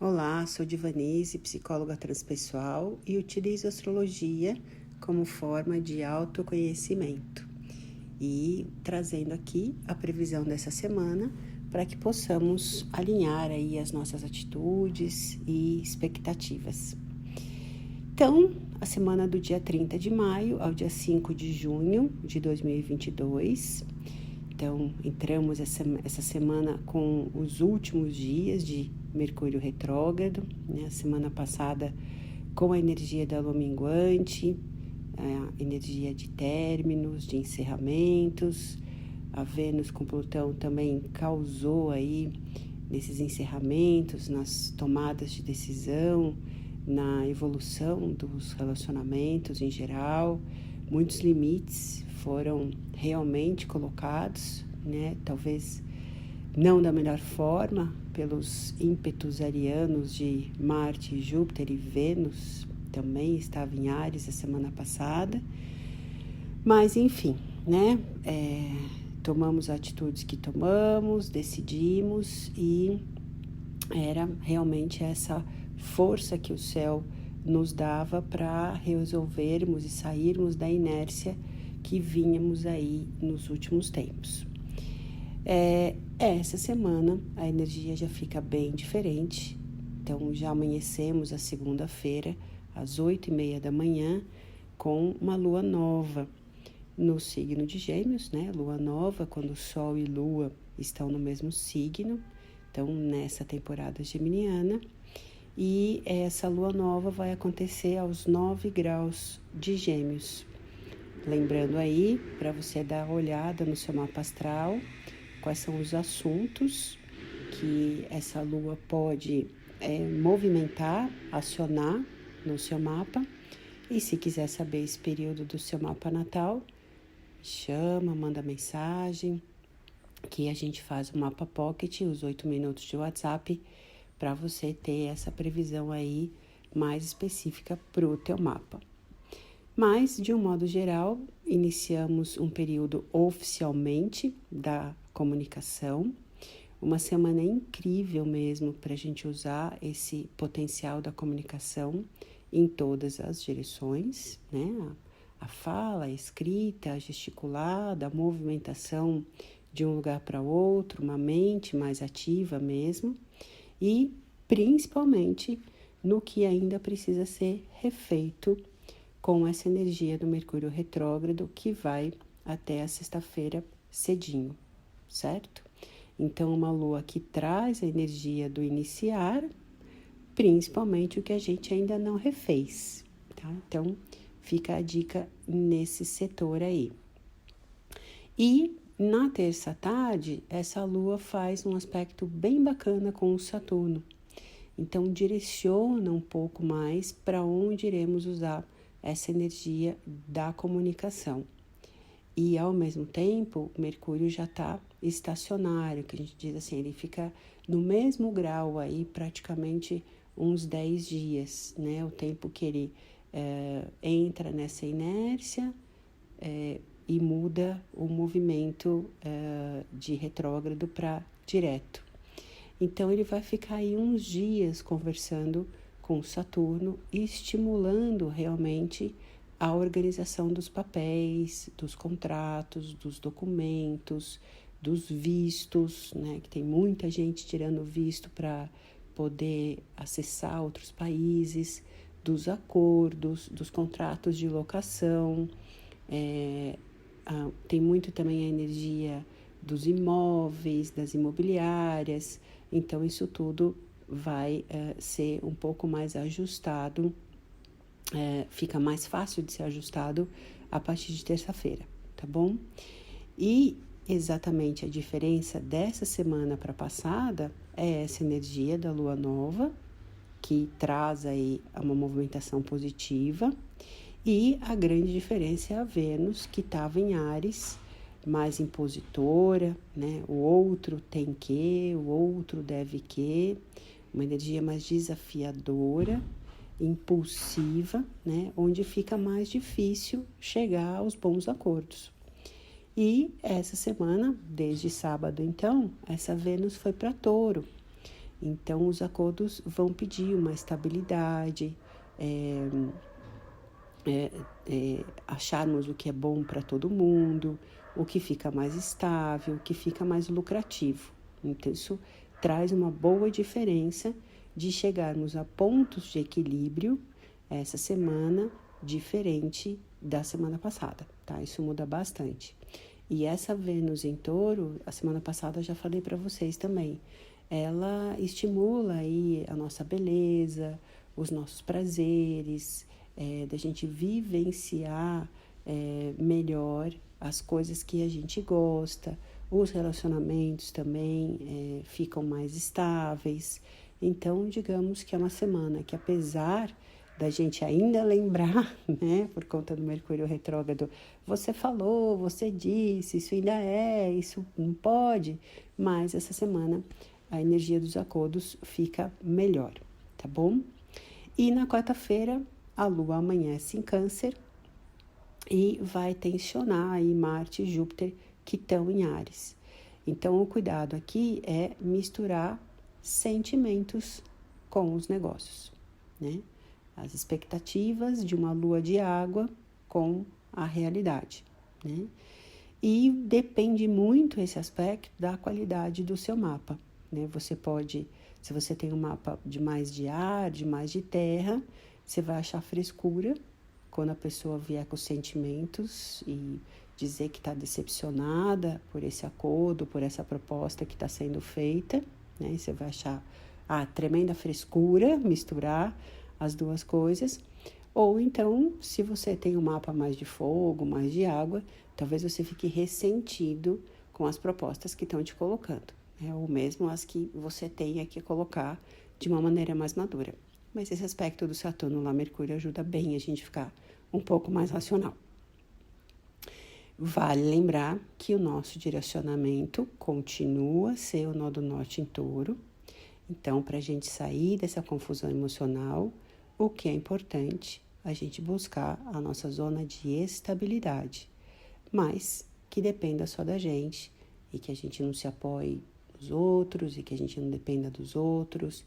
Olá, sou Divanise, psicóloga transpessoal e utilizo a astrologia como forma de autoconhecimento. E trazendo aqui a previsão dessa semana para que possamos alinhar aí as nossas atitudes e expectativas. Então, a semana do dia 30 de maio ao dia 5 de junho de 2022. Então, entramos essa semana com os últimos dias de Mercúrio retrógrado, né? A semana passada com a energia da lua minguante, a energia de términos, de encerramentos. A Vênus com Plutão também causou aí nesses encerramentos, nas tomadas de decisão, na evolução dos relacionamentos em geral. Muitos limites foram realmente colocados, né? Talvez não da melhor forma, pelos ímpetos arianos de Marte, Júpiter e Vênus, também estava em Áries a semana passada. Mas, enfim, né? Tomamos atitudes que tomamos, decidimos e era realmente essa força que o céu nos dava para resolvermos e sairmos da inércia que vínhamos aí nos últimos tempos. Essa semana a energia já fica bem diferente, então já amanhecemos a segunda-feira às 8h30 da manhã com uma lua nova no signo de Gêmeos, né? Lua nova quando Sol e Lua estão no mesmo signo, então nessa temporada geminiana. E essa lua nova vai acontecer aos 9 graus de Gêmeos. Lembrando aí, para você dar uma olhada no seu mapa astral, quais são os assuntos que essa lua pode movimentar, acionar no seu mapa. E se quiser saber esse período do seu mapa natal, chama, manda mensagem, que a gente faz o mapa pocket, os 8 minutos de WhatsApp, para você ter essa previsão aí mais específica para o teu mapa. Mas, de um modo geral, iniciamos um período oficialmente da comunicação, uma semana incrível mesmo para a gente usar esse potencial da comunicação em todas as direções, né? A fala, a escrita, a gesticulada, a movimentação de um lugar para outro, uma mente mais ativa mesmo. E principalmente no que ainda precisa ser refeito com essa energia do Mercúrio retrógrado que vai até a sexta-feira cedinho, certo? Então, uma lua que traz a energia do iniciar, principalmente o que a gente ainda não refez, tá? Então, fica a dica nesse setor aí. E na terça à tarde, essa lua faz um aspecto bem bacana com o Saturno. Então, direciona um pouco mais para onde iremos usar essa energia da comunicação. E, ao mesmo tempo, Mercúrio já está estacionário, que a gente diz assim, ele fica no mesmo grau aí praticamente uns 10 dias, né? O tempo que ele entra nessa inércia e muda o movimento de retrógrado para direto. Então, ele vai ficar aí uns dias conversando com Saturno e estimulando realmente a organização dos papéis, dos contratos, dos documentos, dos vistos, né? Que tem muita gente tirando visto para poder acessar outros países, dos acordos, dos contratos de locação. Tem muito também a energia dos imóveis, das imobiliárias. Então, isso tudo vai ser um pouco mais ajustado, fica mais fácil de ser ajustado a partir de terça-feira, tá bom? E exatamente a diferença dessa semana para a passada é essa energia da lua nova, que traz aí uma movimentação positiva, e a grande diferença é a Vênus, que estava em Áries, mais impositora, né? O outro tem que, o outro deve que, uma energia mais desafiadora, impulsiva, né? Onde fica mais difícil chegar aos bons acordos. E essa semana, desde sábado então, essa Vênus foi para Touro. Então, os acordos vão pedir uma estabilidade, acharmos o que é bom para todo mundo, o que fica mais estável, o que fica mais lucrativo. Então, isso traz uma boa diferença de chegarmos a pontos de equilíbrio essa semana, diferente da semana passada, tá? Isso muda bastante. E essa Vênus em Touro, a semana passada eu já falei para vocês também, ela estimula aí a nossa beleza, os nossos prazeres, da gente vivenciar melhor as coisas que a gente gosta, os relacionamentos também ficam mais estáveis. Então, digamos que é uma semana que, apesar da gente ainda lembrar, né, por conta do Mercúrio retrógrado, você falou, você disse, isso ainda isso não pode, mas essa semana a energia dos acordos fica melhor, tá bom? E na quarta-feira, a Lua amanhece em Câncer e vai tensionar aí Marte e Júpiter, que estão em Áries. Então, o cuidado aqui é misturar sentimentos com os negócios, né? As expectativas de uma lua de água com a realidade, né? E depende muito esse aspecto da qualidade do seu mapa, né? Você pode, se você tem um mapa de mais de ar, de mais de terra, você vai achar frescura quando a pessoa vier com sentimentos e dizer que está decepcionada por esse acordo, por essa proposta que está sendo feita, né? E você vai achar tremenda frescura, misturar as duas coisas. Ou então, se você tem um mapa mais de fogo, mais de água, talvez você fique ressentido com as propostas que estão te colocando, né? Ou mesmo as que você tenha que colocar de uma maneira mais madura. Mas esse aspecto do Saturno lá, Mercúrio, ajuda bem a gente ficar um pouco mais racional. Vale lembrar que o nosso direcionamento continua a ser o nó do norte em Touro. Então, para a gente sair dessa confusão emocional, o que é importante a gente buscar a nossa zona de estabilidade, mas que dependa só da gente e que a gente não se apoie nos outros e que a gente não dependa dos outros,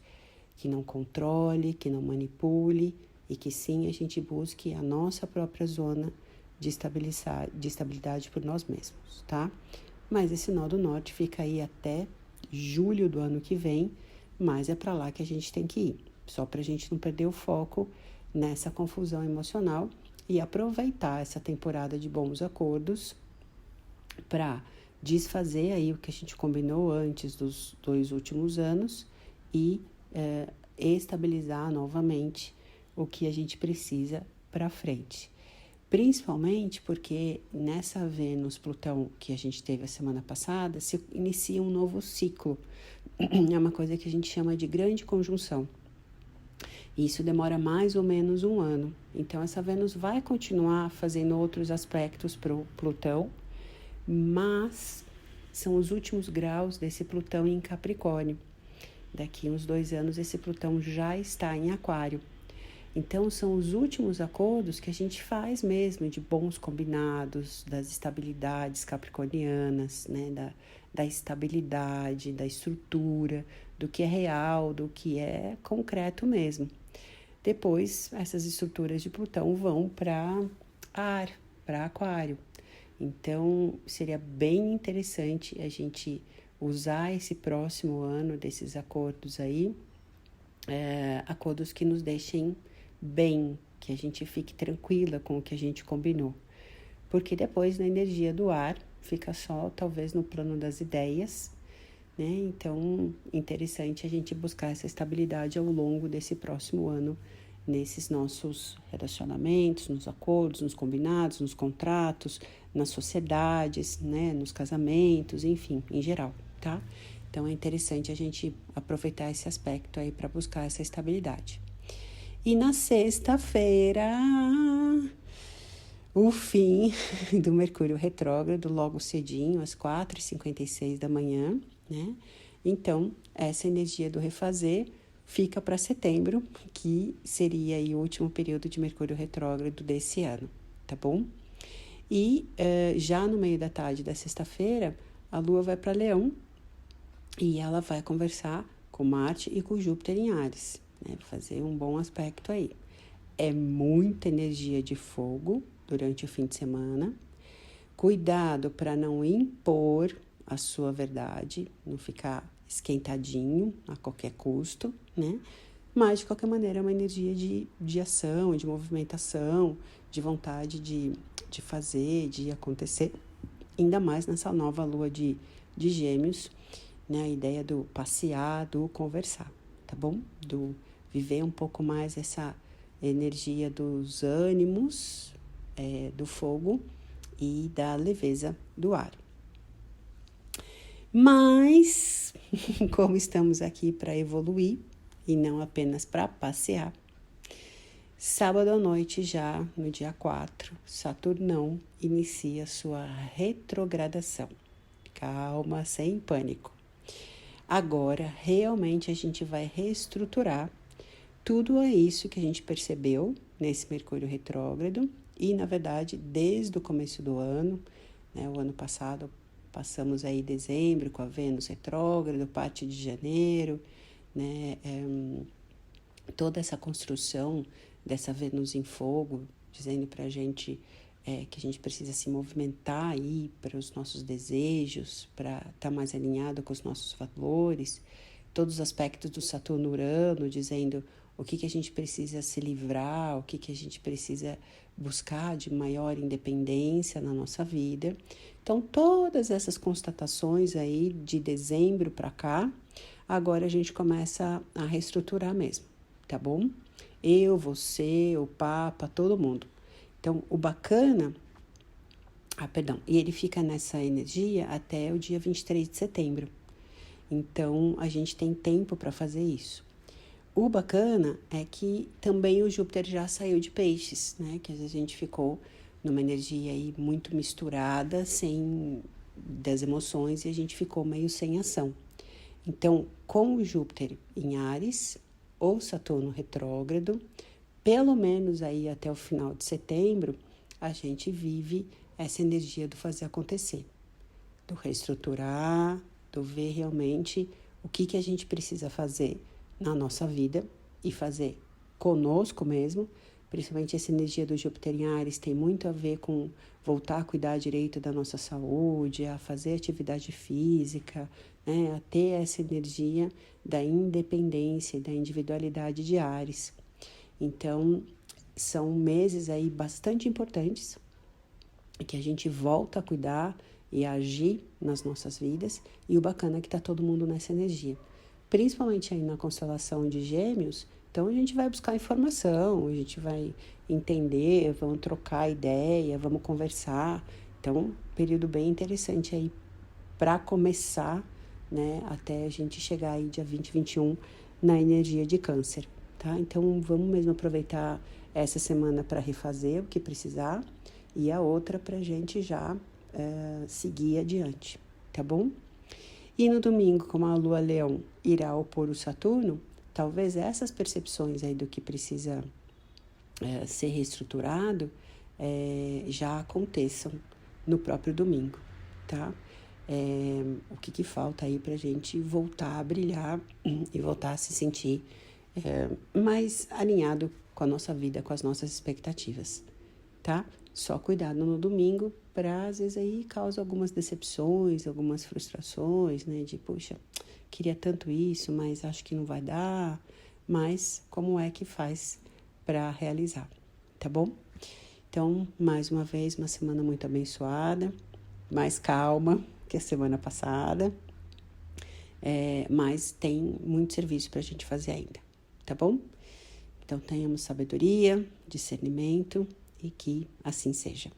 que não controle, que não manipule e que sim a gente busque a nossa própria zona de estabilidade por nós mesmos, tá? Mas esse nó do norte fica aí até julho do ano que vem, mas é para lá que a gente tem que ir, só para a gente não perder o foco nessa confusão emocional e aproveitar essa temporada de bons acordos para desfazer aí o que a gente combinou antes dos 2 últimos anos e estabilizar novamente o que a gente precisa para frente. Principalmente porque nessa Vênus-Plutão que a gente teve a semana passada, se inicia um novo ciclo. É uma coisa que a gente chama de grande conjunção. E isso demora mais ou menos 1 ano. Então, essa Vênus vai continuar fazendo outros aspectos para o Plutão, mas são os últimos graus desse Plutão em Capricórnio. Daqui uns 2 anos, esse Plutão já está em Aquário. Então, são os últimos acordos que a gente faz mesmo, de bons combinados, das estabilidades capricornianas, né? Da estabilidade, da estrutura, do que é real, do que é concreto mesmo. Depois, essas estruturas de Plutão vão para ar, para Aquário. Então, seria bem interessante a gente usar esse próximo ano desses acordos aí, acordos que nos deixem bem, que a gente fique tranquila com o que a gente combinou. Porque depois, na energia do ar, fica só, talvez, no plano das ideias, né? Então, interessante a gente buscar essa estabilidade ao longo desse próximo ano, nesses nossos relacionamentos, nos acordos, nos combinados, nos contratos, nas sociedades, né? Nos casamentos, enfim, em geral, tá? Então, é interessante a gente aproveitar esse aspecto aí para buscar essa estabilidade. E na sexta-feira, o fim do Mercúrio retrógrado, logo cedinho, às 4h56 da manhã, né? Então, essa energia do refazer fica para setembro, que seria aí o último período de Mercúrio retrógrado desse ano, tá bom? E já no meio da tarde da sexta-feira, a Lua vai para Leão e ela vai conversar com Marte e com Júpiter em Áries, né? Fazer um bom aspecto aí. É muita energia de fogo durante o fim de semana. Cuidado para não impor a sua verdade, não ficar esquentadinho a qualquer custo, né? Mas, de qualquer maneira, é uma energia de ação, de movimentação, de vontade de fazer, de acontecer. Ainda mais nessa nova lua de Gêmeos, né? A ideia do passear, do conversar, tá bom? Do viver um pouco mais essa energia dos ânimos, do fogo e da leveza do ar. Mas, como estamos aqui para evoluir e não apenas para passear, sábado à noite já, no dia 4, Saturnão inicia sua retrogradação. Calma, sem pânico. Agora, realmente, a gente vai reestruturar tudo isso que a gente percebeu nesse Mercúrio retrógrado e, na verdade, desde o começo do ano, né, o ano passado, passamos aí dezembro com a Vênus retrógrado, parte de janeiro, né, toda essa construção dessa Vênus em fogo, dizendo para a gente que a gente precisa se movimentar aí para os nossos desejos, para estar mais alinhado com os nossos valores, todos os aspectos do Saturno-Urano, dizendo o que a gente precisa se livrar, o que a gente precisa buscar de maior independência na nossa vida. Então, todas essas constatações aí de dezembro para cá, agora a gente começa a reestruturar mesmo, tá bom? Eu, você, o Papa, todo mundo. Então, o bacana... e ele fica nessa energia até o dia 23 de setembro. Então, a gente tem tempo para fazer isso. O bacana é que também o Júpiter já saiu de Peixes, né? Que às vezes a gente ficou numa energia aí muito misturada, sem das emoções, e a gente ficou meio sem ação. Então, com o Júpiter em Áries, ou Saturno retrógrado, pelo menos aí até o final de setembro, a gente vive essa energia do fazer acontecer, do reestruturar, do ver realmente o que a gente precisa fazer na nossa vida e fazer conosco mesmo. Principalmente essa energia do Júpiter em Áries tem muito a ver com voltar a cuidar direito da nossa saúde, a fazer atividade física, né? A ter essa energia da independência e da individualidade de Áries. Então, são meses aí bastante importantes que a gente volta a cuidar e a agir nas nossas vidas, e o bacana é que está todo mundo nessa energia. Principalmente aí na constelação de Gêmeos, então a gente vai buscar informação, a gente vai entender, vamos trocar ideia, vamos conversar. Então, período bem interessante aí para começar, né, até a gente chegar aí dia 20, 21 na energia de Câncer, tá? Então, vamos mesmo aproveitar essa semana para refazer o que precisar e a outra para a gente já seguir adiante, tá bom? E no domingo, como a Lua Leão irá opor o Saturno, talvez essas percepções aí do que precisa ser reestruturado já aconteçam no próprio domingo, tá? O que falta aí pra gente voltar a brilhar e voltar a se sentir mais alinhado com a nossa vida, com as nossas expectativas, tá? Só cuidado no domingo para, às vezes, aí causa algumas decepções, algumas frustrações, né? De, poxa, queria tanto isso, mas acho que não vai dar. Mas como é que faz para realizar, tá bom? Então, mais uma vez, uma semana muito abençoada, mais calma que a semana passada, mas tem muito serviço para a gente fazer ainda, tá bom? Então, tenhamos sabedoria, discernimento e que assim seja.